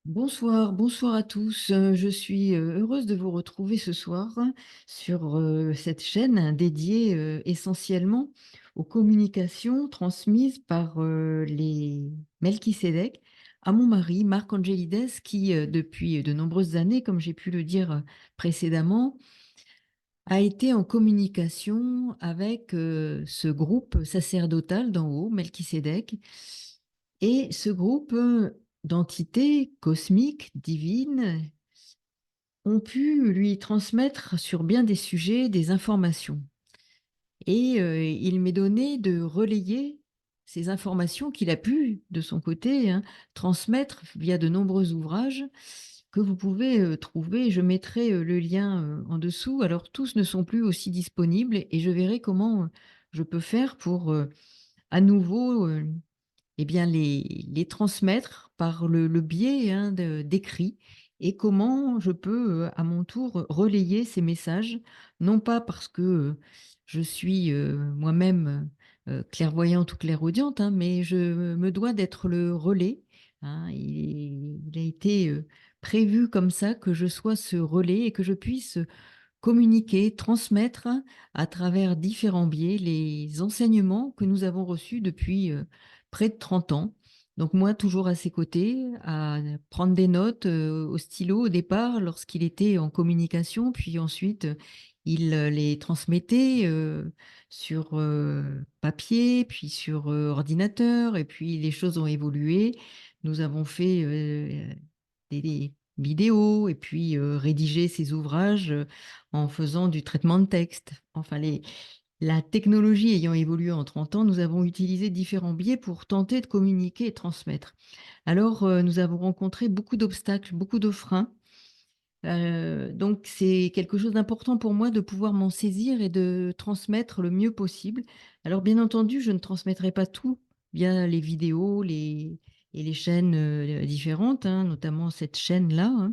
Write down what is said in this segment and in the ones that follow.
Bonsoir, bonsoir à tous. Je suis heureuse de vous retrouver ce soir sur cette chaîne dédiée essentiellement aux communications transmises par les Melchisédek à mon mari, Marc Angelides, qui depuis de nombreuses années, comme j'ai pu le dire précédemment, a été en communication avec ce groupe sacerdotal d'en haut, Melchisédek, et ce groupe d'entités cosmiques, divines, ont pu lui transmettre sur bien des sujets des informations. Et il m'est donné de relayer ces informations qu'il a pu, de son côté, transmettre via de nombreux ouvrages que vous pouvez trouver. Je mettrai le lien en dessous. Alors, tous ne sont plus aussi disponibles et je verrai comment je peux faire pour à nouveau eh bien, les transmettre par le biais d'écrits et comment je peux à mon tour relayer ces messages, non pas parce que je suis moi-même clairvoyante ou clairaudiente, mais je me dois d'être le relais. Il a été prévu comme ça que je sois ce relais et que je puisse communiquer, transmettre à travers différents biais les enseignements que nous avons reçus depuis près de 30 ans. Donc moi, toujours à ses côtés, à prendre des notes au stylo au départ lorsqu'il était en communication, puis ensuite il les transmettait sur papier, puis sur ordinateur, et puis les choses ont évolué. Nous avons fait des vidéos et puis rédiger ces ouvrages en faisant du traitement de texte. Enfin, la technologie ayant évolué en 30 ans, nous avons utilisé différents biais pour tenter de communiquer et transmettre. Alors, nous avons rencontré beaucoup d'obstacles, beaucoup de freins. Donc, c'est quelque chose d'important pour moi de pouvoir m'en saisir et de transmettre le mieux possible. Alors, bien entendu, je ne transmettrai pas tout via les vidéos et les chaînes différentes, notamment cette chaîne-là,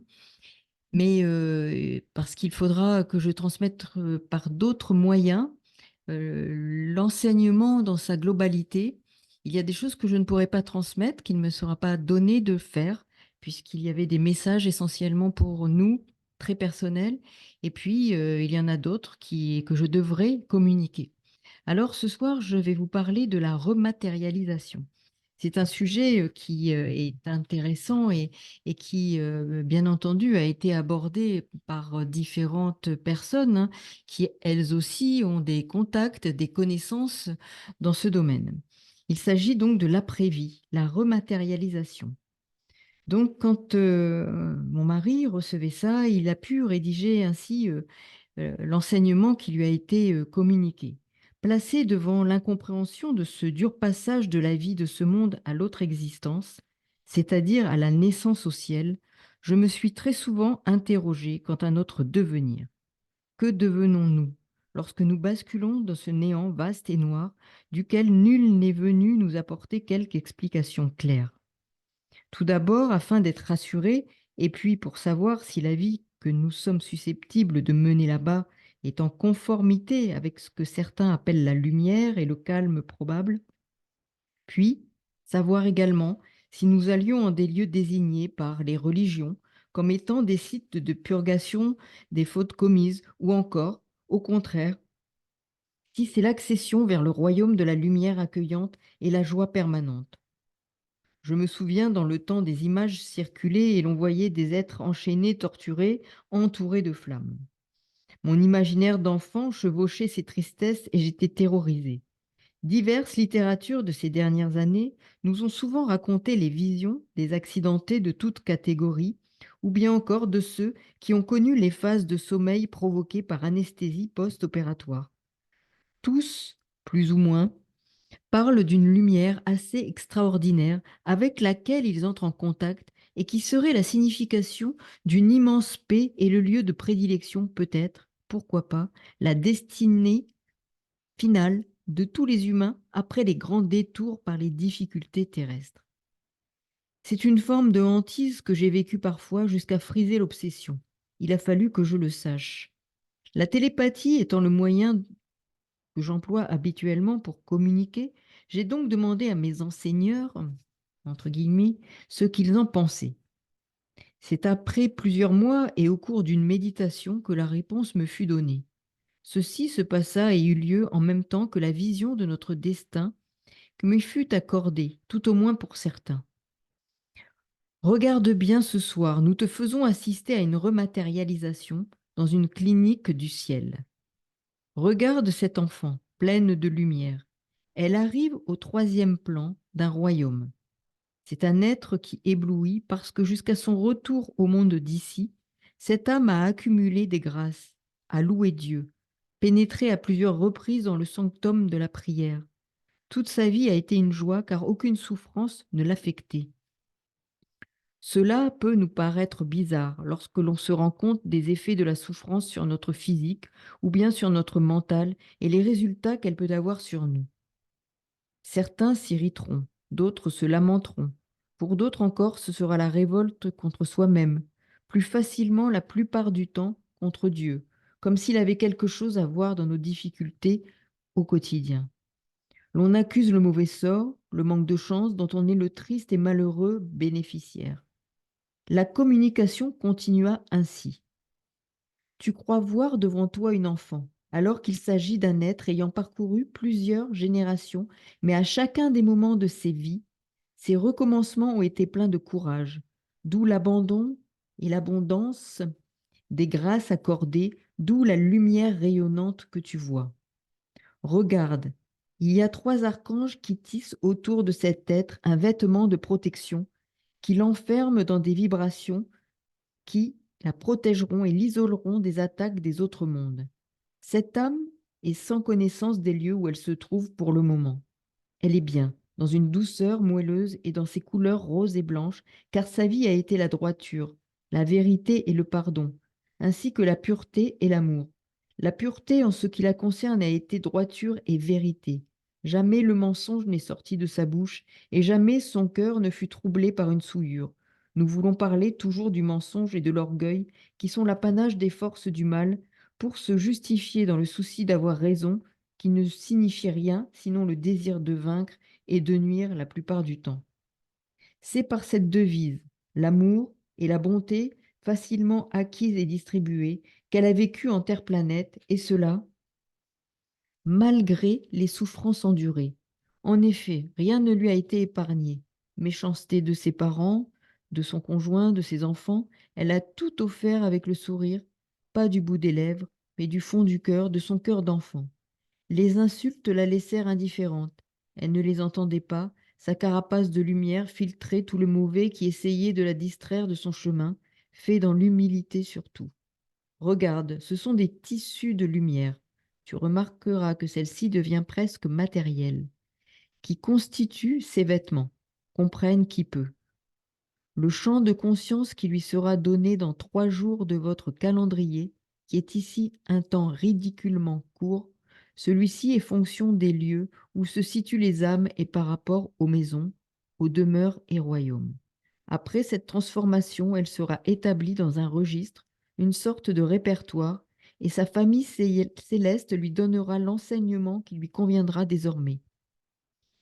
mais parce qu'il faudra que je transmette par d'autres moyens l'enseignement dans sa globalité. Il y a des choses que je ne pourrai pas transmettre, qu'il ne me sera pas donné de faire, puisqu'il y avait des messages essentiellement pour nous, très personnels, et puis il y en a d'autres que je devrais communiquer. Alors ce soir, je vais vous parler de la rematérialisation. C'est un sujet qui est intéressant et qui, bien entendu, a été abordé par différentes personnes qui, elles aussi, ont des contacts, des connaissances dans ce domaine. Il s'agit donc de l'après-vie, la rematérialisation. Donc, quand mon mari recevait ça, il a pu rédiger ainsi l'enseignement qui lui a été communiqué. Placé devant l'incompréhension de ce dur passage de la vie de ce monde à l'autre existence, c'est-à-dire à la naissance au ciel, je me suis très souvent interrogée quant à notre devenir. Que devenons-nous lorsque nous basculons dans ce néant vaste et noir duquel nul n'est venu nous apporter quelque explication claire? Tout d'abord, afin d'être rassurés, et puis pour savoir si la vie que nous sommes susceptibles de mener là-bas est en conformité avec ce que certains appellent la lumière et le calme probable. Puis, savoir également si nous allions en des lieux désignés par les religions comme étant des sites de purgation des fautes commises, ou encore, au contraire, si c'est l'accession vers le royaume de la lumière accueillante et la joie permanente. Je me souviens dans le temps des images circulaient et l'on voyait des êtres enchaînés, torturés, entourés de flammes. Mon imaginaire d'enfant chevauchait ces tristesses et j'étais terrorisée. Diverses littératures de ces dernières années nous ont souvent raconté les visions des accidentés de toute catégorie, ou bien encore de ceux qui ont connu les phases de sommeil provoquées par anesthésie post-opératoire. Tous, plus ou moins, parlent d'une lumière assez extraordinaire avec laquelle ils entrent en contact et qui serait la signification d'une immense paix et le lieu de prédilection peut-être, pourquoi pas, la destinée finale de tous les humains après les grands détours par les difficultés terrestres. C'est une forme de hantise que j'ai vécue parfois jusqu'à friser l'obsession. Il a fallu que je le sache. La télépathie étant le moyen que j'emploie habituellement pour communiquer, j'ai donc demandé à mes enseigneurs, entre guillemets, ce qu'ils en pensaient. C'est après plusieurs mois et au cours d'une méditation que la réponse me fut donnée. Ceci se passa et eut lieu en même temps que la vision de notre destin que me fut accordée, tout au moins pour certains. Regarde bien ce soir, nous te faisons assister à une rematérialisation dans une clinique du ciel. Regarde cette enfant, pleine de lumière. Elle arrive au troisième plan d'un royaume. C'est un être qui éblouit parce que jusqu'à son retour au monde d'ici, cette âme a accumulé des grâces, a loué Dieu, pénétré à plusieurs reprises dans le sanctum de la prière. Toute sa vie a été une joie car aucune souffrance ne l'affectait. Cela peut nous paraître bizarre lorsque l'on se rend compte des effets de la souffrance sur notre physique ou bien sur notre mental et les résultats qu'elle peut avoir sur nous. Certains s'irriteront, d'autres se lamenteront. Pour d'autres encore, ce sera la révolte contre soi-même, plus facilement la plupart du temps contre Dieu, comme s'il avait quelque chose à voir dans nos difficultés au quotidien. L'on accuse le mauvais sort, le manque de chance dont on est le triste et malheureux bénéficiaire. La communication continua ainsi. Tu crois voir devant toi une enfant, alors qu'il s'agit d'un être ayant parcouru plusieurs générations, mais à chacun des moments de ses vies, ses recommencements ont été pleins de courage, d'où l'abandon et l'abondance des grâces accordées, d'où la lumière rayonnante que tu vois. Regarde, il y a trois archanges qui tissent autour de cet être un vêtement de protection, qui l'enferme dans des vibrations qui la protégeront et l'isoleront des attaques des autres mondes. Cette âme est sans connaissance des lieux où elle se trouve pour le moment. Elle est bien, dans une douceur moelleuse et dans ses couleurs roses et blanches, car sa vie a été la droiture, la vérité et le pardon, ainsi que la pureté et l'amour. La pureté en ce qui la concerne a été droiture et vérité. Jamais le mensonge n'est sorti de sa bouche et jamais son cœur ne fut troublé par une souillure. Nous voulons parler toujours du mensonge et de l'orgueil qui sont l'apanage des forces du mal pour se justifier dans le souci d'avoir raison qui ne signifie rien sinon le désir de vaincre et de nuire la plupart du temps. C'est par cette devise, l'amour et la bonté facilement acquises et distribuées, qu'elle a vécu en terre-planète, et cela malgré les souffrances endurées. En effet, rien ne lui a été épargné. Méchanceté de ses parents, de son conjoint, de ses enfants, elle a tout offert avec le sourire, pas du bout des lèvres, mais du fond du cœur, de son cœur d'enfant. Les insultes la laissèrent indifférente. Elle ne les entendait pas. Sa carapace de lumière filtrait tout le mauvais qui essayait de la distraire de son chemin, fait dans l'humilité surtout. Regarde, ce sont des tissus de lumière. Tu remarqueras que celle-ci devient presque matérielle, qui constitue ses vêtements. Comprenne qui peut. Le champ de conscience qui lui sera donné dans 3 jours de votre calendrier, qui est ici un temps ridiculement court, celui-ci est fonction des lieux où se situent les âmes et par rapport aux maisons, aux demeures et royaumes. Après cette transformation, elle sera établie dans un registre, une sorte de répertoire, et sa famille céleste lui donnera l'enseignement qui lui conviendra désormais.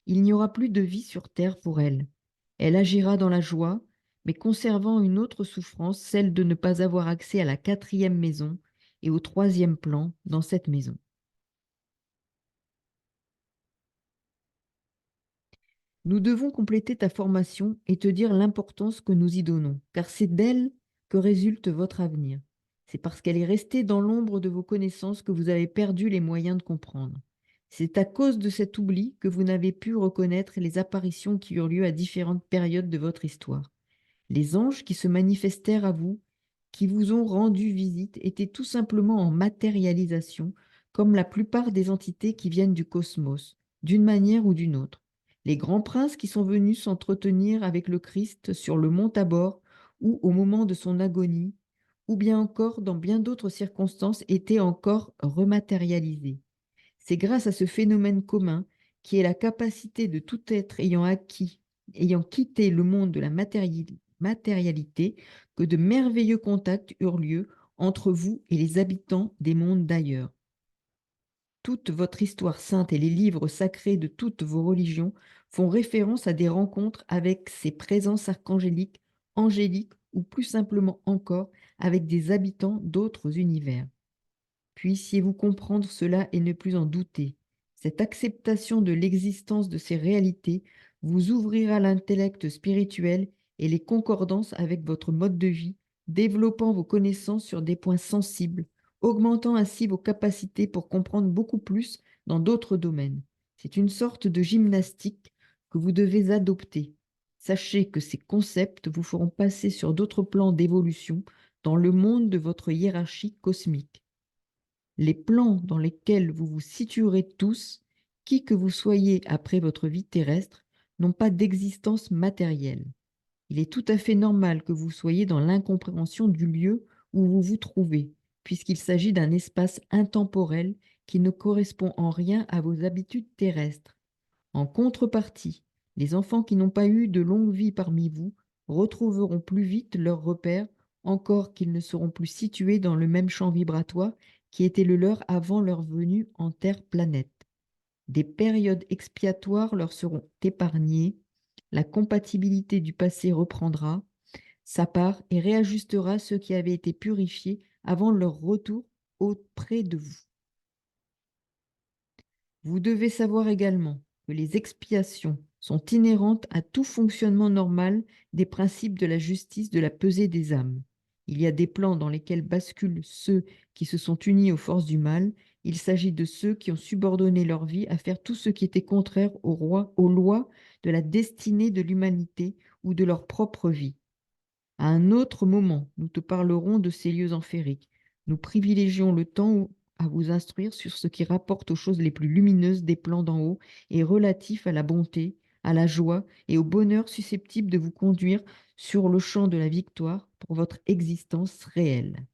Il n'y aura plus de vie sur terre pour elle. Elle agira dans la joie, mais conservant une autre souffrance, celle de ne pas avoir accès à la quatrième maison et au troisième plan dans cette maison. Nous devons compléter ta formation et te dire l'importance que nous y donnons, car c'est d'elle que résulte votre avenir. C'est parce qu'elle est restée dans l'ombre de vos connaissances que vous avez perdu les moyens de comprendre. C'est à cause de cet oubli que vous n'avez pu reconnaître les apparitions qui eurent lieu à différentes périodes de votre histoire. Les anges qui se manifestèrent à vous, qui vous ont rendu visite, étaient tout simplement en matérialisation, comme la plupart des entités qui viennent du cosmos, d'une manière ou d'une autre. Les grands princes qui sont venus s'entretenir avec le Christ sur le mont Tabor ou au moment de son agonie, ou bien encore dans bien d'autres circonstances, étaient encore rematérialisés. C'est grâce à ce phénomène commun qui est la capacité de tout être ayant quitté le monde de la matérialité, que de merveilleux contacts eurent lieu entre vous et les habitants des mondes d'ailleurs. Toute votre histoire sainte et les livres sacrés de toutes vos religions font référence à des rencontres avec ces présences archangéliques, angéliques ou plus simplement encore avec des habitants d'autres univers. Puissiez-vous comprendre cela et ne plus en douter. Cette acceptation de l'existence de ces réalités vous ouvrira l'intellect spirituel et les concordances avec votre mode de vie, développant vos connaissances sur des points sensibles, augmentant ainsi vos capacités pour comprendre beaucoup plus dans d'autres domaines. C'est une sorte de gymnastique que vous devez adopter. Sachez que ces concepts vous feront passer sur d'autres plans d'évolution dans le monde de votre hiérarchie cosmique. Les plans dans lesquels vous vous situerez tous, qui que vous soyez après votre vie terrestre, n'ont pas d'existence matérielle. Il est tout à fait normal que vous soyez dans l'incompréhension du lieu où vous vous trouvez, puisqu'il s'agit d'un espace intemporel qui ne correspond en rien à vos habitudes terrestres. En contrepartie, les enfants qui n'ont pas eu de longue vie parmi vous retrouveront plus vite leurs repères, encore qu'ils ne seront plus situés dans le même champ vibratoire qui était le leur avant leur venue en Terre-planète. Des périodes expiatoires leur seront épargnées, la compatibilité du passé reprendra sa part et réajustera ceux qui avaient été purifiés avant leur retour auprès de vous. Vous devez savoir également que les expiations sont inhérentes à tout fonctionnement normal des principes de la justice de la pesée des âmes. Il y a des plans dans lesquels basculent ceux qui se sont unis aux forces du mal. Il s'agit de ceux qui ont subordonné leur vie à faire tout ce qui était contraire aux lois de la destinée de l'humanité ou de leur propre vie. À un autre moment, nous te parlerons de ces lieux enfériques. Nous privilégions le temps à vous instruire sur ce qui rapporte aux choses les plus lumineuses des plans d'en haut et relatif à la bonté, à la joie et au bonheur susceptible de vous conduire sur le champ de la victoire pour votre existence réelle.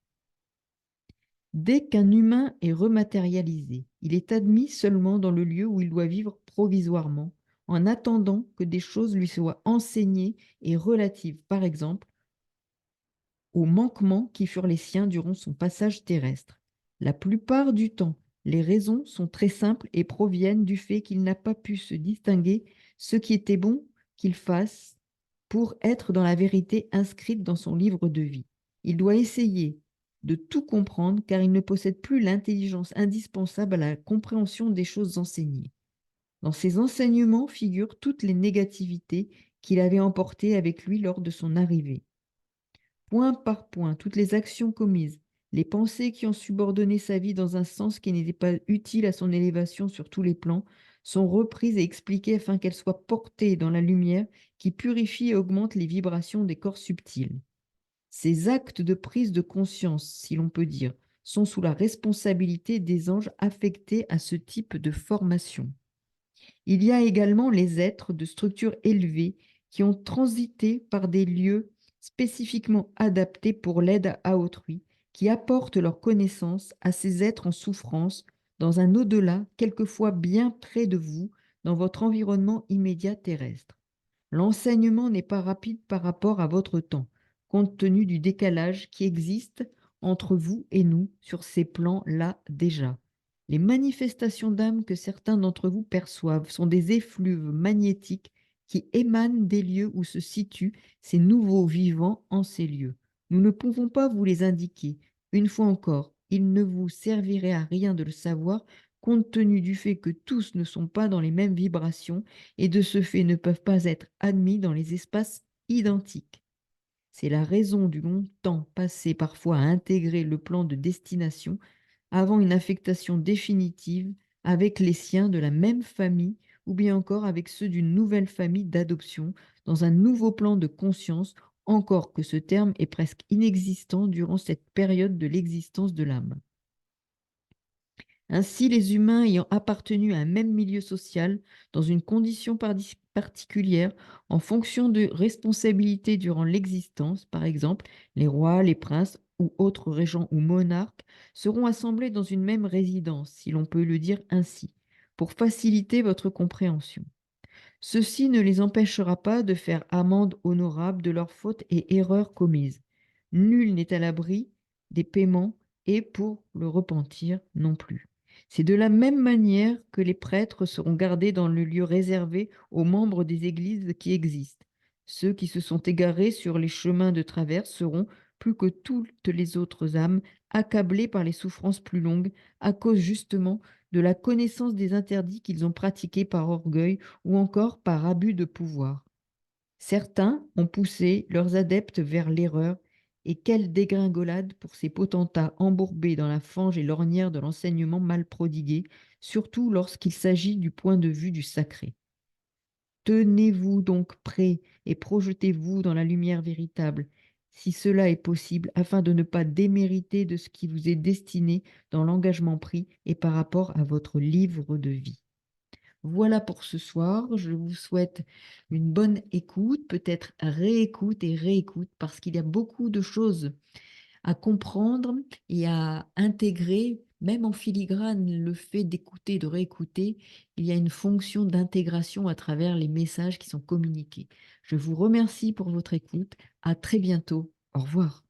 Dès qu'un humain est rematérialisé, il est admis seulement dans le lieu où il doit vivre provisoirement, en attendant que des choses lui soient enseignées et relatives, par exemple, aux manquements qui furent les siens durant son passage terrestre. La plupart du temps, les raisons sont très simples et proviennent du fait qu'il n'a pas pu se distinguer ce qui était bon qu'il fasse pour être dans la vérité inscrite dans son livre de vie. Il doit essayer de tout comprendre car il ne possède plus l'intelligence indispensable à la compréhension des choses enseignées. Dans ces enseignements figurent toutes les négativités qu'il avait emportées avec lui lors de son arrivée. Point par point, toutes les actions commises, les pensées qui ont subordonné sa vie dans un sens qui n'était pas utile à son élévation sur tous les plans, sont reprises et expliquées afin qu'elles soient portées dans la lumière qui purifie et augmente les vibrations des corps subtils. Ces actes de prise de conscience, si l'on peut dire, sont sous la responsabilité des anges affectés à ce type de formation. Il y a également les êtres de structure élevée qui ont transité par des lieux spécifiquement adaptés pour l'aide à autrui, qui apportent leur connaissance à ces êtres en souffrance dans un au-delà, quelquefois bien près de vous, dans votre environnement immédiat terrestre. L'enseignement n'est pas rapide par rapport à votre temps, compte tenu du décalage qui existe entre vous et nous sur ces plans-là déjà. Les manifestations d'âme que certains d'entre vous perçoivent sont des effluves magnétiques qui émanent des lieux où se situent ces nouveaux vivants en ces lieux. Nous ne pouvons pas vous les indiquer. Une fois encore, il ne vous servirait à rien de le savoir compte tenu du fait que tous ne sont pas dans les mêmes vibrations et de ce fait ne peuvent pas être admis dans les espaces identiques. C'est la raison du long temps passé parfois à intégrer le plan de destination avant une affectation définitive avec les siens de la même famille ou bien encore avec ceux d'une nouvelle famille d'adoption dans un nouveau plan de conscience, encore que ce terme est presque inexistant durant cette période de l'existence de l'âme. Ainsi, les humains ayant appartenu à un même milieu social, dans une condition particulière, en fonction de responsabilités durant l'existence, par exemple, les rois, les princes ou autres régents ou monarques, seront assemblés dans une même résidence, si l'on peut le dire ainsi, pour faciliter votre compréhension. Ceci ne les empêchera pas de faire amende honorable de leurs fautes et erreurs commises. Nul n'est à l'abri des paiements et pour le repentir non plus. C'est de la même manière que les prêtres seront gardés dans le lieu réservé aux membres des églises qui existent. Ceux qui se sont égarés sur les chemins de traverse seront, plus que toutes les autres âmes, accablés par les souffrances plus longues, à cause justement de la connaissance des interdits qu'ils ont pratiqués par orgueil ou encore par abus de pouvoir. Certains ont poussé leurs adeptes vers l'erreur, et quelle dégringolade pour ces potentats embourbés dans la fange et l'ornière de l'enseignement mal prodigué, surtout lorsqu'il s'agit du point de vue du sacré. Tenez-vous donc prêts et projetez-vous dans la lumière véritable, si cela est possible, afin de ne pas démériter de ce qui vous est destiné dans l'engagement pris et par rapport à votre livre de vie. Voilà pour ce soir. Je vous souhaite une bonne écoute, peut-être réécoute et réécoute, parce qu'il y a beaucoup de choses à comprendre et à intégrer, même en filigrane, le fait d'écouter, de réécouter, il y a une fonction d'intégration à travers les messages qui sont communiqués. Je vous remercie pour votre écoute. À très bientôt. Au revoir.